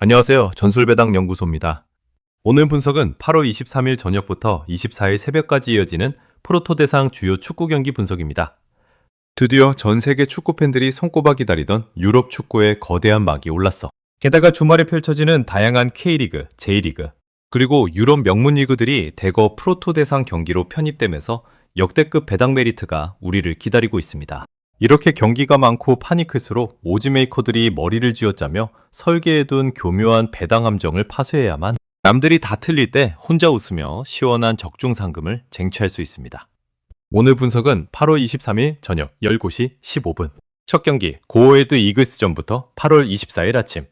안녕하세요. 전술배당 연구소입니다. 오늘 분석은 8월 23일 저녁부터 24일 새벽까지 이어지는 프로토 대상 주요 축구 경기 분석입니다. 드디어 전 세계 축구 팬들이 손꼽아 기다리던 유럽 축구의 거대한 막이 올랐어. 게다가 주말에 펼쳐지는 다양한 K리그, J리그, 그리고 유럽 명문 리그들이 대거 프로토 대상 경기로 편입되면서 역대급 배당 메리트가 우리를 기다리고 있습니다. 이렇게 경기가 많고 판이 클수록 오즈메이커들이 머리를 쥐어짜며 설계해둔 교묘한 배당 함정을 파쇄해야만 남들이 다 틀릴 때 혼자 웃으며 시원한 적중 상금을 쟁취할 수 있습니다. 오늘 분석은 8월 23일 저녁 19시 15분 첫 경기 고어헤드 이글스전부터 8월 24일 아침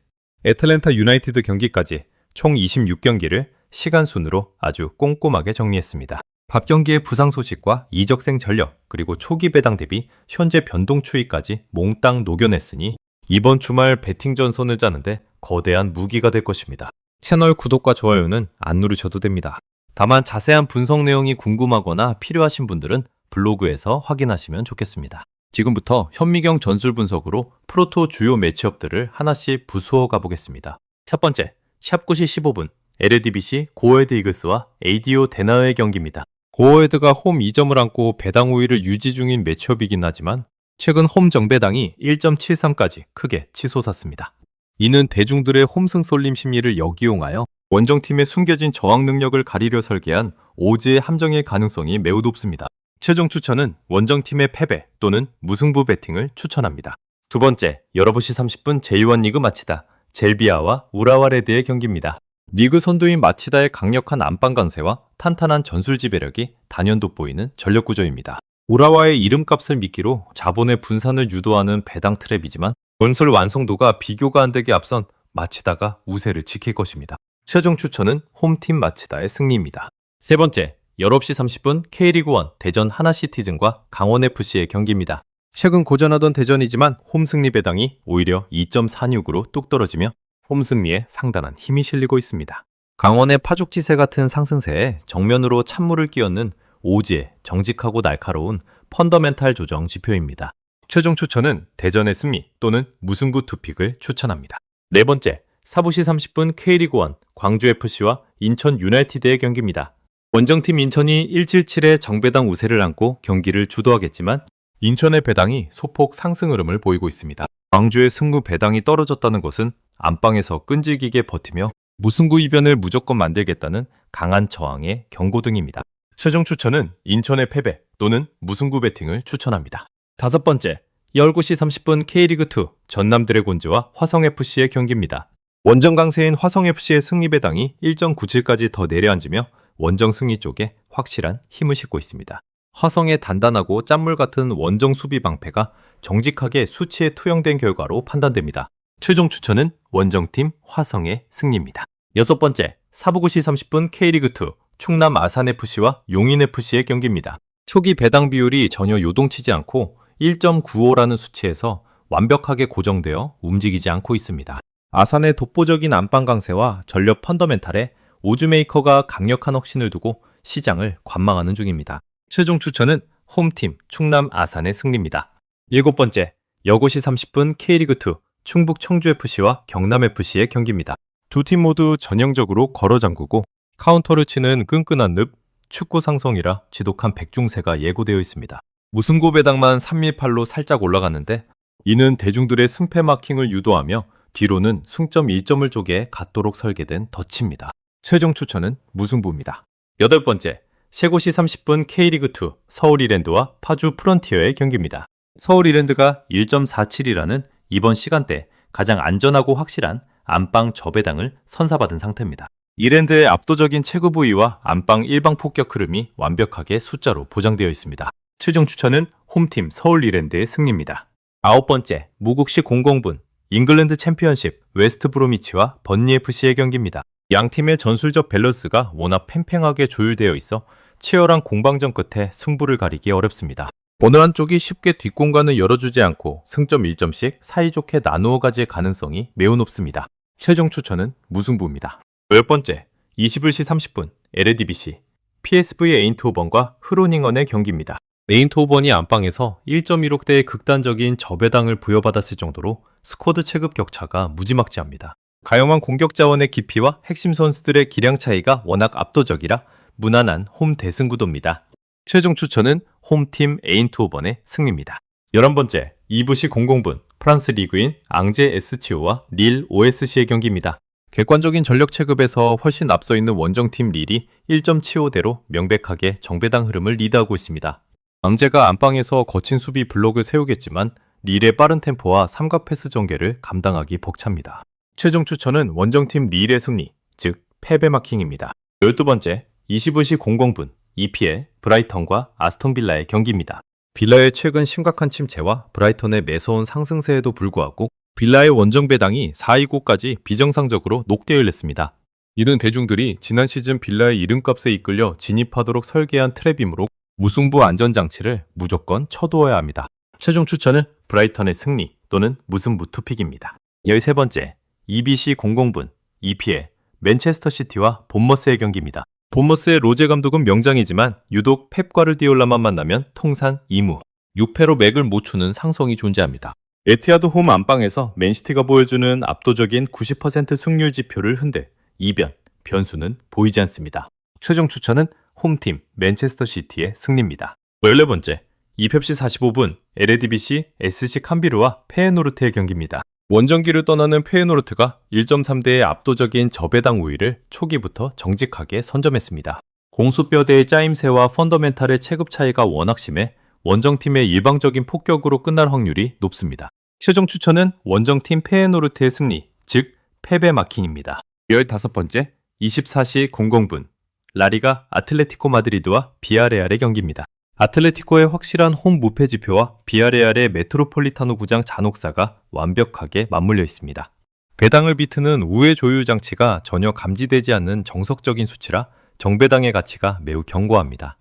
애틀랜타 유나이티드 경기까지 총 26경기를 시간 순으로 아주 꼼꼼하게 정리했습니다. 밥 경기의 부상 소식과 이적생 전력, 그리고 초기 배당 대비 현재 변동 추이까지 몽땅 녹여냈으니 이번 주말 배팅 전선을 짜는데 거대한 무기가 될 것입니다. 채널 구독과 좋아요는 안 누르셔도 됩니다. 다만 자세한 분석 내용이 궁금하거나 필요하신 분들은 블로그에서 확인하시면 좋겠습니다. 지금부터 현미경 전술 분석으로 프로토 주요 매치업들을 하나씩 부수어 가보겠습니다. 첫 번째, 샵 9시 15분 LADBC 고어헤드 이글스와 ADO 데나의 경기입니다. 고어헤드가 홈 2점을 안고 배당 우위를 유지 중인 매치업이긴 하지만 최근 홈 정배당이 1.73까지 크게 치솟았습니다. 이는 대중들의 홈승 쏠림 심리를 역이용하여 원정팀의 숨겨진 저항 능력을 가리려 설계한 오즈의 함정일 가능성이 매우 높습니다. 최종 추천은 원정팀의 패배 또는 무승부 배팅을 추천합니다. 두 번째, 19시 30분 제1 리그 마치다 젤비아와 우라와 레드의 경기입니다. 리그 선두인 마치다의 강력한 안방 강세와 탄탄한 전술 지배력이 단연 돋보이는 전력 구조입니다. 우라와의 이름값을 미끼로 자본의 분산을 유도하는 배당 트랩이지만 건설 완성도가 비교가 안 되게 앞선 마치다가 우세를 지킬 것입니다. 최종 추천은 홈팀 마치다의 승리입니다. 세 번째, 19시 30분 K리그1 대전 하나시티즌과 강원FC의 경기입니다. 최근 고전하던 대전이지만 홈 승리 배당이 오히려 2.46으로 뚝 떨어지며 홈 승리에 상당한 힘이 실리고 있습니다. 강원의 파죽지세 같은 상승세에 정면으로 찬물을 끼얹는 오지의 정직하고 날카로운 펀더멘탈 조정 지표입니다. 최종 추천은 대전의 승리 또는 무승부 투픽을 추천합니다. 네 번째, 4부시 30분 K리그1 광주FC와 인천 유나이티드의 경기입니다. 원정팀 인천이 177의 정배당 우세를 안고 경기를 주도하겠지만 인천의 배당이 소폭 상승 흐름을 보이고 있습니다. 광주의 승부 배당이 떨어졌다는 것은 안방에서 끈질기게 버티며 무승부 이변을 무조건 만들겠다는 강한 저항의 경고등입니다. 최종 추천은 인천의 패배 또는 무승부 배팅을 추천합니다. 다섯 번째, 19시 30분 K리그2 전남 드래곤즈와 화성FC의 경기입니다. 원정 강세인 화성FC의 승리 배당이 1.97까지 더 내려앉으며 원정 승리 쪽에 확실한 힘을 싣고 있습니다. 화성의 단단하고 짠물 같은 원정 수비 방패가 정직하게 수치에 투영된 결과로 판단됩니다. 최종 추천은 원정팀 화성의 승리입니다. 여섯 번째, 4부구시 30분 K리그2 충남 아산FC와 용인FC의 경기입니다. 초기 배당 비율이 전혀 요동치지 않고 1.95라는 수치에서 완벽하게 고정되어 움직이지 않고 있습니다. 아산의 독보적인 안방 강세와 전력 펀더멘탈에 오즈메이커가 강력한 확신을 두고 시장을 관망하는 중입니다. 최종 추천은 홈팀 충남 아산의 승리입니다. 일곱 번째, 여고시 30분 K리그2 충북 청주FC와 경남FC의 경기입니다. 두 팀 모두 전형적으로 걸어 잠그고 카운터를 치는 끈끈한 늪, 축구 상성이라 지독한 백중세가 예고되어 있습니다. 무승부 배당만 318로 살짝 올라갔는데 이는 대중들의 승패 마킹을 유도하며 뒤로는 승점 1점을 쪼개 갖도록 설계된 덫입니다. 최종 추천은 무승부입니다. 여덟 번째, 셰고시 30분 K리그2 서울 이랜드와 파주 프런티어의 경기입니다. 서울 이랜드가 1.47이라는 이번 시간대 가장 안전하고 확실한 안방 저배당을 선사받은 상태입니다. 이랜드의 압도적인 체급 우위와 안방 일방 폭격 흐름이 완벽하게 숫자로 보장되어 있습니다. 최종 추천은 홈팀 서울 이랜드의 승리입니다. 아홉 번째, 무국시 00분 잉글랜드 챔피언십 웨스트 브로미치와 번니FC의 경기입니다. 양 팀의 전술적 밸런스가 워낙 팽팽하게 조율되어 있어 치열한 공방전 끝에 승부를 가리기 어렵습니다. 어느 한쪽이 쉽게 뒷공간을 열어주지 않고 승점 1점씩 사이좋게 나누어 가질 가능성이 매우 높습니다. 최종 추천은 무승부입니다. 열 번째, 21시 30분 LADBC PSV 에인트호번과 흐로닝언의 경기입니다. 에인트호번이 안방에서 1.16대의 극단적인 저배당을 부여받았을 정도로 스쿼드 체급 격차가 무지막지합니다. 가용한 공격 자원의 깊이와 핵심 선수들의 기량 차이가 워낙 압도적이라 무난한 홈 대승구도입니다. 최종 추천은 홈팀 에인트호번의 승리입니다. 11번째, 2부시 00분 프랑스 리그인 앙제 SCO와 릴 OSC의 경기입니다. 객관적인 전력 체급에서 훨씬 앞서 있는 원정팀 릴이 1.75대로 명백하게 정배당 흐름을 리드하고 있습니다. 앙제가 안방에서 거친 수비 블록을 세우겠지만 릴의 빠른 템포와 삼각 패스 전개를 감당하기 벅찹니다. 최종 추천은 원정팀 릴의 승리, 즉 패배 마킹입니다. 12번째, 20시 00분 EPL 브라이턴과 아스톤 빌라의 경기입니다. 빌라의 최근 심각한 침체와 브라이턴의 매서운 상승세에도 불구하고 빌라의 원정 배당이 4.29까지 비정상적으로 녹되어있습니다. 이는 대중들이 지난 시즌 빌라의 이름값에 이끌려 진입하도록 설계한 트랩이므로 무승부 안전장치를 무조건 쳐두어야 합니다. 최종 추천은 브라이턴의 승리 또는 무승부 투픽입니다. 13번째, EBC 00분 EPL 맨체스터 시티와 본머스의 경기입니다. 본머스의 로제 감독은 명장이지만 유독 펩 과르디올라만 만나면 통산 2무, 6패로 맥을 못 추는 상성이 존재합니다. 에티하드 홈 안방에서 맨시티가 보여주는 압도적인 90% 승률 지표를 흔들 이변, 변수는 보이지 않습니다. 최종 추천은 홈팀 맨체스터 시티의 승리입니다. 14번째, 2펩시 45분 에레디비시 SC 캄비르와 페에노르트의 경기입니다. 원정기를 떠나는 페에노르트가 1.3대의 압도적인 저배당 우위를 초기부터 정직하게 선점했습니다. 공수뼈대의 짜임새와 펀더멘탈의 체급 차이가 워낙 심해 원정팀의 일방적인 폭격으로 끝날 확률이 높습니다. 최종 추천은 원정팀 페에노르트의 승리, 즉 패배 마킹입니다. 15번째, 24시 00분 라리가 아틀레티코 마드리드와 비아레알의 경기입니다. 아틀레티코의 확실한 홈 무패 지표와 비아레알의 메트로폴리타노 구장 잔혹사가 완벽하게 맞물려 있습니다. 배당을 비트는 우회 조율 장치가 전혀 감지되지 않는 정석적인 수치라 정배당의 가치가 매우 견고합니다.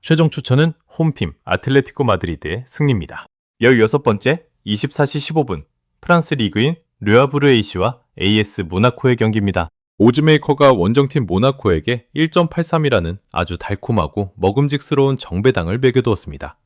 최종 추천은 홈팀 아틀레티코 마드리드의 승리입니다. 16번째, 24시 15분 프랑스 리그인 르아브르 A씨와 AS 모나코의 경기입니다. 오즈메이커가 원정팀 모나코에게 1.83이라는 아주 달콤하고 먹음직스러운 정배당을 매겨두었습니다.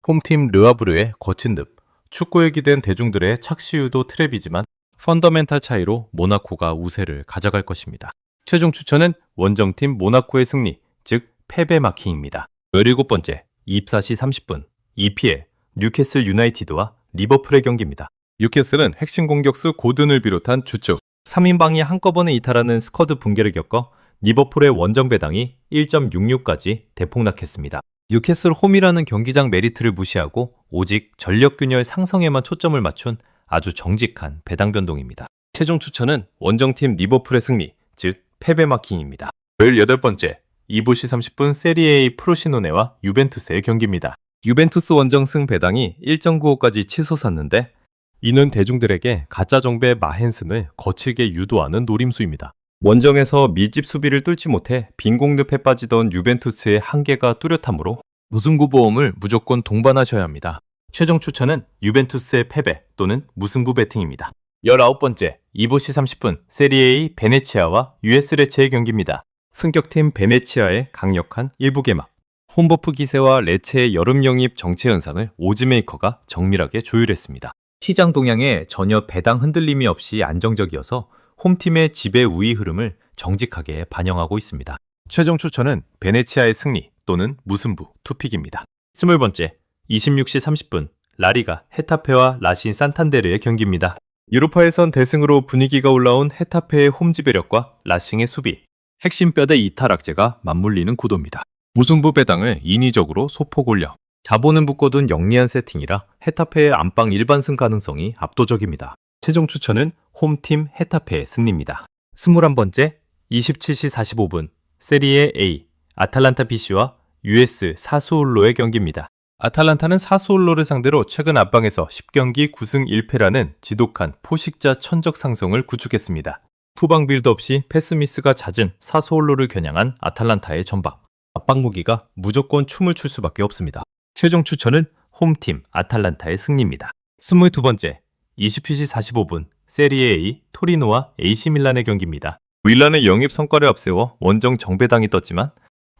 홈팀 르아브르의 거친 늪, 축구에 기댄 대중들의 착시유도 트랩이지만 펀더멘탈 차이로 모나코가 우세를 가져갈 것입니다. 최종 추천은 원정팀 모나코의 승리, 즉 패배 마킹입니다. 17번째, 24시 30분 EPL 뉴캐슬 유나이티드와 리버풀의 경기입니다. 뉴캐슬은 핵심 공격수 고든을 비롯한 주축 3인방이 한꺼번에 이탈하는 스쿼드 붕괴를 겪어 리버풀의 원정 배당이 1.66까지 대폭락했습니다. 뉴캐슬 홈이라는 경기장 메리트를 무시하고 오직 전력 균열 상성에만 초점을 맞춘 아주 정직한 배당 변동입니다. 최종 추천은 원정팀 리버풀의 승리, 즉 패배 마킹입니다. 18번째, 2부시 30분 세리에A 프로시노네와 유벤투스의 경기입니다. 유벤투스 원정승 배당이 1.95까지 치솟았는데 이는 대중들에게 가짜 정배 마헨슨을 거칠게 유도하는 노림수입니다. 원정에서 밀집 수비를 뚫지 못해 빈공늪에 빠지던 유벤투스의 한계가 뚜렷하므로 무승부 보험을 무조건 동반하셔야 합니다. 최종 추천은 유벤투스의 패배 또는 무승부 배팅입니다. 19번째, 2부시 30분 세리에A 베네치아와 US 레체의 경기입니다. 승격팀 베네치아의 강력한 일부 개막, 홈버프 기세와 레체의 여름 영입 정체 현상을 오즈메이커가 정밀하게 조율했습니다. 시장 동향에 전혀 배당 흔들림이 없이 안정적이어서 홈팀의 지배 우위 흐름을 정직하게 반영하고 있습니다. 최종 추천은 베네치아의 승리 또는 무승부 투픽입니다. 20번째, 26시 30분 라리가 헤타페와 라신 산탄데르의 경기입니다. 유로파에선 대승으로 분위기가 올라온 헤타페의 홈 지배력과 라싱의 수비, 핵심 뼈대 이탈 악재가 맞물리는 구도입니다. 무승부 배당을 인위적으로 소폭 올려 자본은 묶어둔 영리한 세팅이라 헤타페의 안방 일반승 가능성이 압도적입니다. 최종 추천은 홈팀 헤타페의 승리입니다. 21번째, 27시 45분 세리에 A 아탈란타 BC와 US 사수올로의 경기입니다. 아탈란타는 사수올로를 상대로 최근 앞방에서 10경기 9승 1패라는 지독한 포식자 천적 상성을 구축했습니다. 후방 빌드 없이 패스 미스가 잦은 사수올로를 겨냥한 아탈란타의 전방. 앞방 무기가 무조건 춤을 출 수밖에 없습니다. 최종 추천은 홈팀 아탈란타의 승리입니다. 22번째, 20시 45분 세리에 A 토리노와 AC 밀란의 경기입니다. 밀란의 영입 성과를 앞세워 원정 정배당이 떴지만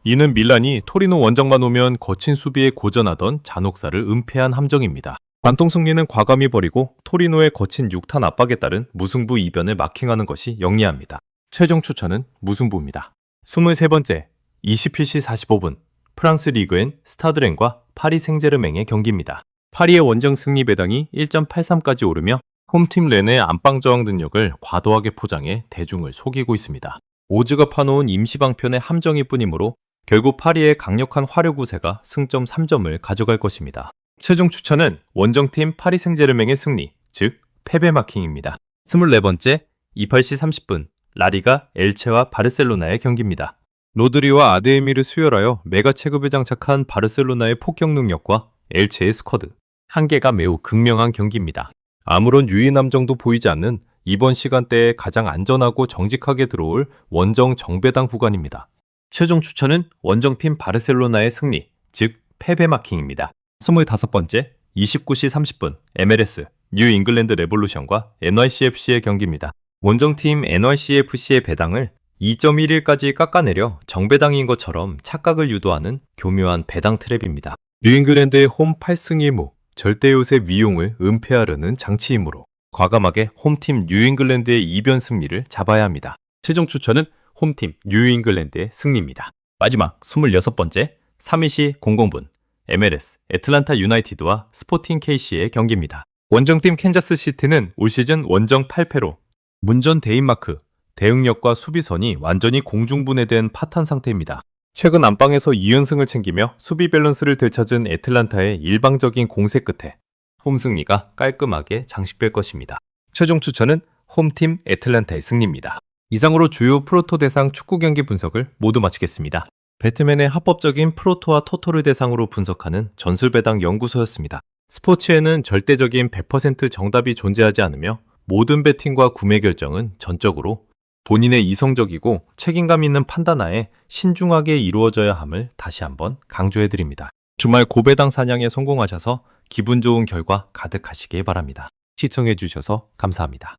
이는 밀란이 토리노 원정만 오면 거친 수비에 고전하던 잔혹사를 은폐한 함정입니다. 관통 승리는 과감히 버리고 토리노의 거친 6탄 압박에 따른 무승부 이변을 마킹하는 것이 영리합니다. 최종 추천은 무승부입니다. 23번째, 20PC 45분 프랑스 리그엔 스타드렌과 파리 생제르맹의 경기입니다. 파리의 원정 승리 배당이 1.83까지 오르며 홈팀 렌의 안방 저항 능력을 과도하게 포장해 대중을 속이고 있습니다. 오즈가 파놓은 임시방편의 함정일 뿐이므로 결국 파리의 강력한 화력 우세가 승점 3점을 가져갈 것입니다. 최종 추천은 원정팀 파리 생제르맹의 승리, 즉 패배 마킹입니다. 24번째, 28시 30분 라리가 엘체와 바르셀로나의 경기입니다. 로드리와 아데에미를 수혈하여 메가 체급에 장착한 바르셀로나의 폭격 능력과 엘체의 스쿼드, 한계가 매우 극명한 경기입니다. 아무런 유인 함정도 보이지 않는 이번 시간대에 가장 안전하고 정직하게 들어올 원정 정배당 구간입니다. 최종 추천은 원정팀 바르셀로나의 승리, 즉 패배 마킹입니다. 25번째, 29시 30분 MLS 뉴 잉글랜드 레볼루션과 NYCFC의 경기입니다. 원정팀 NYCFC의 배당을 2.11까지 깎아내려 정배당인 것처럼 착각을 유도하는 교묘한 배당 트랩입니다. 뉴 잉글랜드의 홈 8승 1무, 절대 요새 위용을 은폐하려는 장치이므로 과감하게 홈팀 뉴 잉글랜드의 이변 승리를 잡아야 합니다. 최종 추천은 홈팀 뉴 잉글랜드의 승리입니다. 마지막 26번째, 3일시 00분 MLS 애틀란타 유나이티드와 스포팅 KC의 경기입니다. 원정팀 캔자스 시티는 올 시즌 원정 8패로 문전 데인마크, 대응력과 수비선이 완전히 공중분해된 파탄 상태입니다. 최근 안방에서 2연승을 챙기며 수비 밸런스를 되찾은 애틀란타의 일방적인 공세 끝에 홈 승리가 깔끔하게 장식될 것입니다. 최종 추천은 홈팀 애틀란타의 승리입니다. 이상으로 주요 프로토 대상 축구 경기 분석을 모두 마치겠습니다. 배트맨의 합법적인 프로토와 토토를 대상으로 분석하는 전술배당 연구소였습니다. 스포츠에는 절대적인 100% 정답이 존재하지 않으며 모든 배팅과 구매 결정은 전적으로 본인의 이성적이고 책임감 있는 판단하에 신중하게 이루어져야 함을 다시 한번 강조해드립니다. 주말 고배당 사냥에 성공하셔서 기분 좋은 결과 가득하시길 바랍니다. 시청해주셔서 감사합니다.